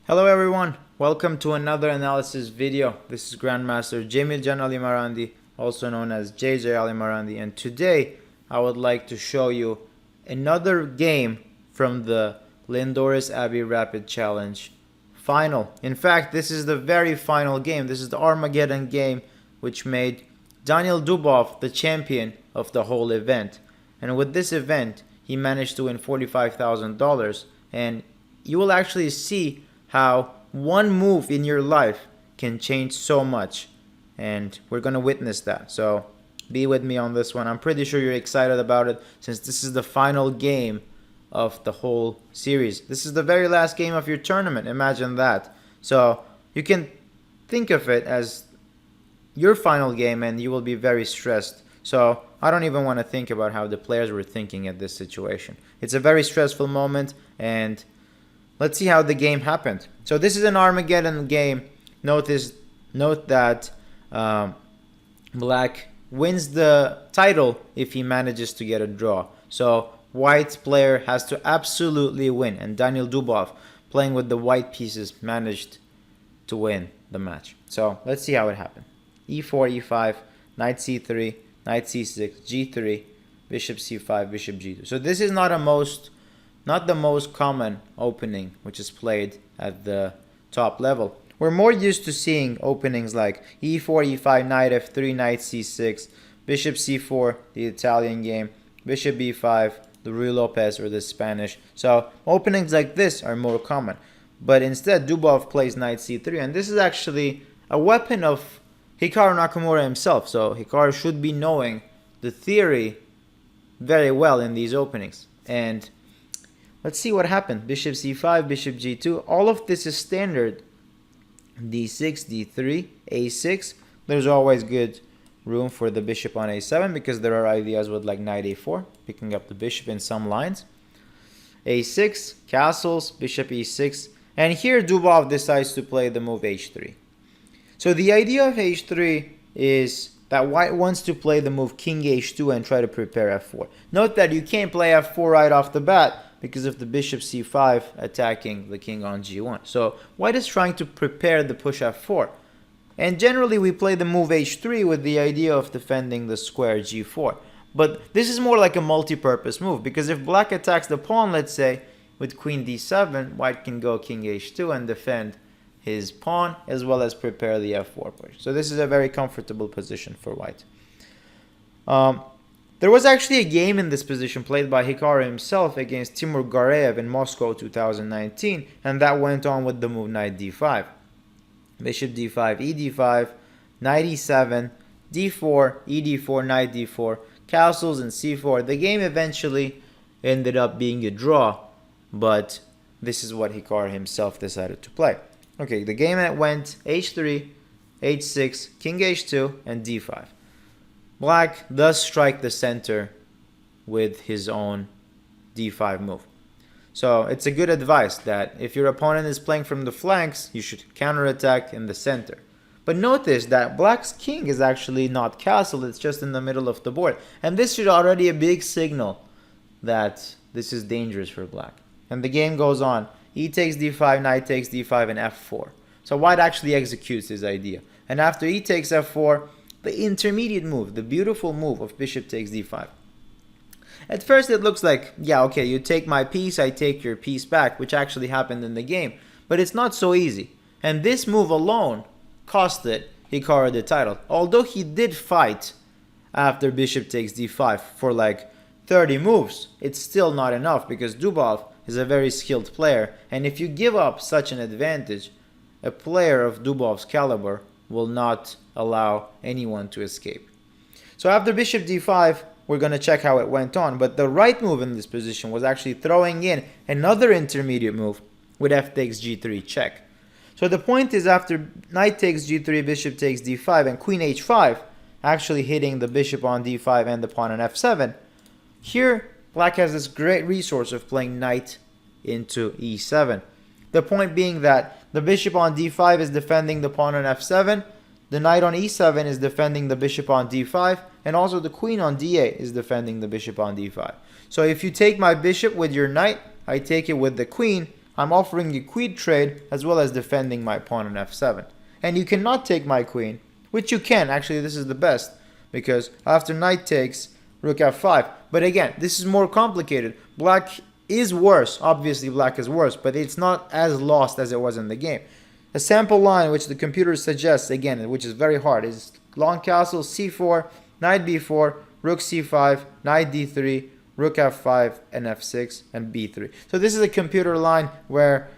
Hello everyone, welcome to another analysis video. This is Grandmaster Jamil Ali Marandi, also known as JJ Ali Marandi, and today I would like to show you another game from the Lindores Abbey Rapid Challenge final. In fact, this is the very final game. This is the Armageddon game which made Daniil Dubov the champion of the whole event. And with this event, he managed to win $45,000, and you will actually see how one move in your life can change so much, and we're gonna witness that. So be with me on this one. I'm pretty sure you're excited about it since this is the final game of the whole series. This is the very last game of your tournament. Imagine that. So you can think of it as your final game and you will be very stressed. So I don't even want to think about how the players were thinking at this situation. It's a very stressful moment, and let's see how the game happened. So this is an Armageddon game. Note that Black wins the title if he manages to get a draw. So White player has to absolutely win, and Daniil Dubov, playing with the white pieces, managed to win the match. So let's see how it happened. E4, E5, Knight C3, Knight C6, G3, Bishop C5, Bishop G2. So this is not the most common opening which is played at the top level. We're more used to seeing openings like E4, E5, Knight F3, Knight C6, Bishop C4, the Italian game, Bishop B5, the Ruy Lopez or the Spanish. So openings like this are more common. But instead, Dubov plays Knight C3, and this is actually a weapon of Hikaru Nakamura himself. So Hikaru should be knowing the theory very well in these openings. And let's see what happened. Bishop C5, Bishop G2. All of this is standard. D6, D3, A6. There's always good room for the bishop on A7 because there are ideas with like Knight A4, picking up the bishop in some lines. A6, castles, Bishop E6. And here Dubov decides to play the move H3. So the idea of H3 is that White wants to play the move King H2 and try to prepare F4. Note that you can't play F4 right off the bat because of the Bishop C5 attacking the King on G1. So White is trying to prepare the push F4. And generally we play the move H3 with the idea of defending the square G4. But this is more like a multi-purpose move, because if Black attacks the pawn, let's say, with Queen D7, White can go King H2 and defend his pawn as well as prepare the F4 push. So this is a very comfortable position for White. There was actually a game in this position played by Hikaru himself against Timur Gareev in Moscow 2019, and that went on with the move Knight D5. Bishop D5, E5, Knight E7, D4, ED4, Knight D4, castles and C4. The game eventually ended up being a draw, but this is what Hikaru himself decided to play. Okay, the game went H3, H6, King H2, and D5. Black does strike the center with his own D5 move. So it's a good advice that if your opponent is playing from the flanks, you should counterattack in the center. But notice that Black's king is actually not castled, it's just in the middle of the board. And this should already a big signal that this is dangerous for Black. And the game goes on. E takes D5, Knight takes D5, and F4. So White actually executes his idea. And after E takes F4, the intermediate move, the beautiful move of Bishop takes D5. At first it looks like, yeah, okay, you take my piece, I take your piece back, which actually happened in the game. But it's not so easy. And this move alone costed Hikaru the title. Although he did fight after Bishop takes D5 for like 30 moves, it's still not enough because Dubov is a very skilled player. And if you give up such an advantage, a player of Dubov's caliber will not allow anyone to escape. So after Bishop D5, we're going to check how it went on. But the right move in this position was actually throwing in another intermediate move with F takes G3 check. So the point is, after Knight takes G3, Bishop takes D5, and Queen H5, actually hitting the Bishop on D5 and the pawn on F7, here Black has this great resource of playing Knight into E7. The point being that the Bishop on D5 is defending the pawn on F7, the Knight on E7 is defending the Bishop on D5, and also the Queen on D8 is defending the Bishop on D5. So if you take my Bishop with your Knight, I take it with the Queen, I'm offering you queen trade as well as defending my pawn on f7. And you cannot take my queen, which you can. Actually, this is the best, because after knight takes, rook f5. But again, this is more complicated. Black is worse. Obviously, black is worse, but it's not as lost as it was in the game. A sample line which the computer suggests, again, which is very hard, is long castle, c4, knight b4, rook c5, knight d3, rook f5, and f6, and b3. So this is a computer line where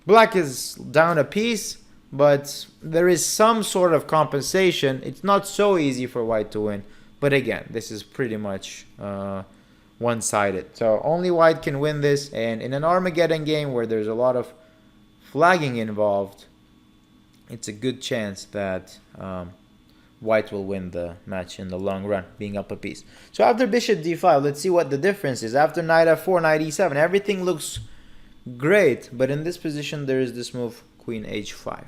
black is down a piece, but there is some sort of compensation. It's not so easy for white to win. But again, this is pretty much one-sided. So only white can win this. And in an Armageddon game where there's a lot of flagging involved, it's a good chance that white will win the match in the long run, being up a piece. So after bishop d5, let's see what the difference is. After knight f4, knight e7, everything looks great. But in this position, there is this move, queen h5.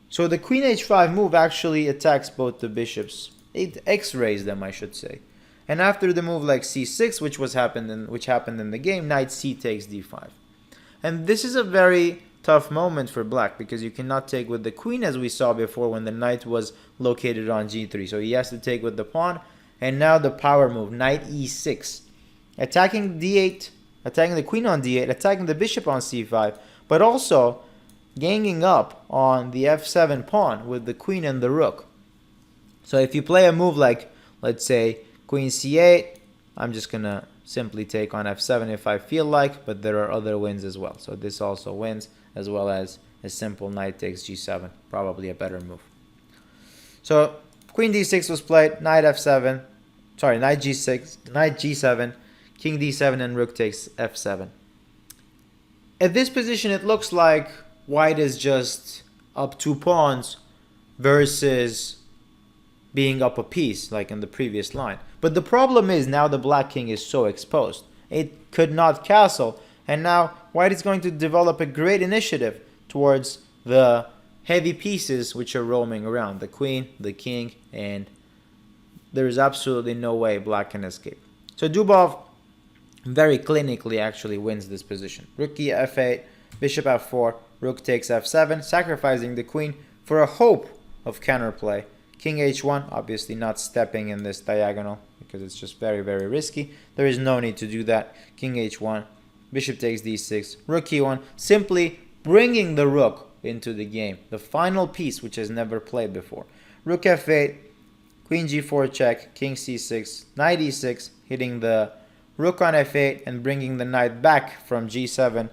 So the queen h5 move actually attacks both the bishops. It x-rays them, I should say. And after the move like c6, which happened in the game, knight c takes d5. And this is a very tough moment for black, because you cannot take with the queen as we saw before when the knight was located on g3. So he has to take with the pawn. And now the power move, knight e6. Attacking d8, attacking the queen on d8, attacking the bishop on c5, but also ganging up on the f7 pawn with the queen and the rook. So if you play a move like, let's say, queen c8, I'm just going to simply take on f7 if I feel like, but there are other wins as well. So this also wins, as well as a simple knight takes g7, probably a better move. So queen d6 was played, knight f7, sorry, knight g6, knight g7, king d7, and rook takes f7. At this position, it looks like white is just up 2 pawns versus being up a piece like in the previous line. But the problem is now the black king is so exposed. It could not castle, and now white is going to develop a great initiative towards the heavy pieces which are roaming around, the queen, the king, and there is absolutely no way black can escape. So Dubov very clinically actually wins this position. Rook e f8, bishop f4, rook takes f7, sacrificing the queen for a hope of counterplay. King h1, obviously not stepping in this diagonal because it's just very, very risky. There is no need to do that. King h1, bishop takes d6, rook e1, simply bringing the rook into the game. The final piece which has never played before. Rook f8, queen g4 check, king c6, knight e6, hitting the rook on f8 and bringing the knight back from g7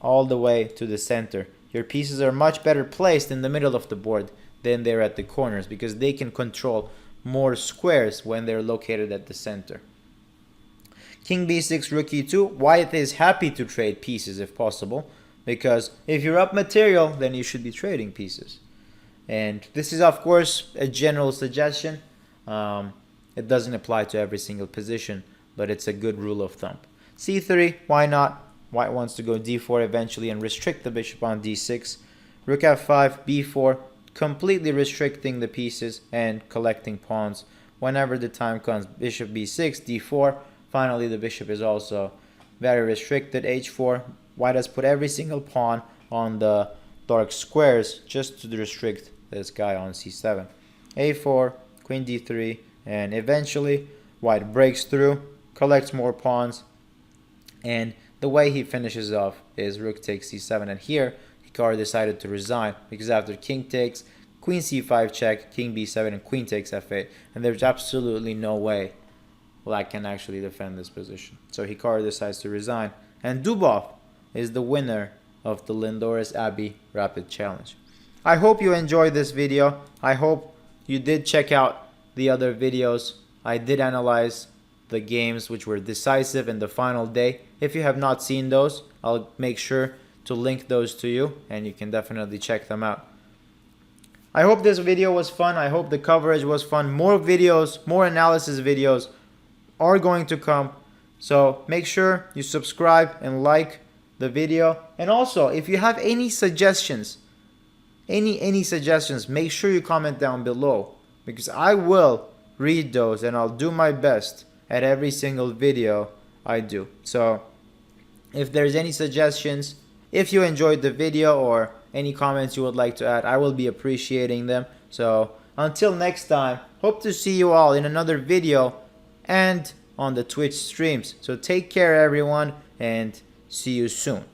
all the way to the center. Your pieces are much better placed in the middle of the board than they're at the corners because they can control more squares when they're located at the center. King b6, rook e2. White is happy to trade pieces if possible, because if you're up material, then you should be trading pieces. And this is, of course, a general suggestion. It doesn't apply to every single position, but it's a good rule of thumb. c3, why not? White wants to go d4 eventually and restrict the bishop on d6. Rook f5, b4, completely restricting the pieces and collecting pawns whenever the time comes. Bishop b6, d4. Finally, the bishop is also very restricted. h4. White has put every single pawn on the dark squares just to restrict this guy on c7. a4, queen d3, and eventually white breaks through, collects more pawns, and the way he finishes off is rook takes c7. And here Hikaru decided to resign because after king takes, queen c5 check, king b7, and queen takes f8, and there's absolutely no way black can actually defend this position. So Hikaru decides to resign, and Dubov is the winner of the Lindores Abbey Rapid Challenge. I hope you enjoyed this video. I hope you did check out the other videos. I did analyze the games which were decisive in the final day. If you have not seen those, I'll make sure to link those to you, and you can definitely check them out. I hope this video was fun. I hope the coverage was fun. More videos, more analysis videos are going to come. So make sure you subscribe and like the video. And also, if you have any suggestions, any suggestions, make sure you comment down below, because I will read those and I'll do my best at every single video I do. So If there's any suggestions, if you enjoyed the video, or any comments you would like to add, I will be appreciating them. So until next time, hope to see you all in another video and on the Twitch streams. So take care everyone, and see you soon.